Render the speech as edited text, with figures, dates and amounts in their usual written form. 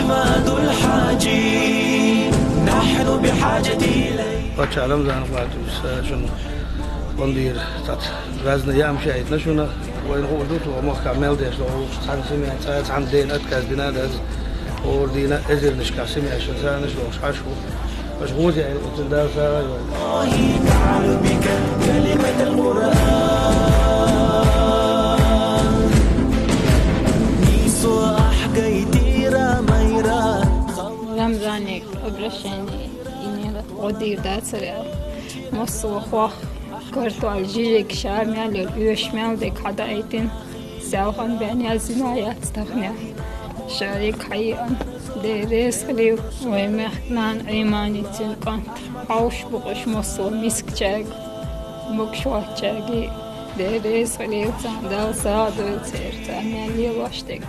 أحمد الحاجي نحن بحاجة إليه. وتعلم ذا بعد شنو بندير تات وزن يام شيء نشونا وين هو دوت وما كمل ده لو عن سمع ساعات عن دين أتكاز بنادى ودينا أزر نشكا سمع شنسان نشلو شاشو مشغول يعني وتندار سارة الله تعالى بك كلمة القرآن نيسو أحكيتي رميرا رمضانك أبرشاني إني قدير داتسرع مصو خوخ كرتو الجيجك شامل اليوشمال ديك حدا ايتين ساوخن بعني الزنايا استغنى شارك حقيقا ديريس خليو ومحنان عيماني تنقان عوش بقش مصو مسك جاق مكشوات جاقي ديريس خليو تندال سادو تير تامي اللي واشتك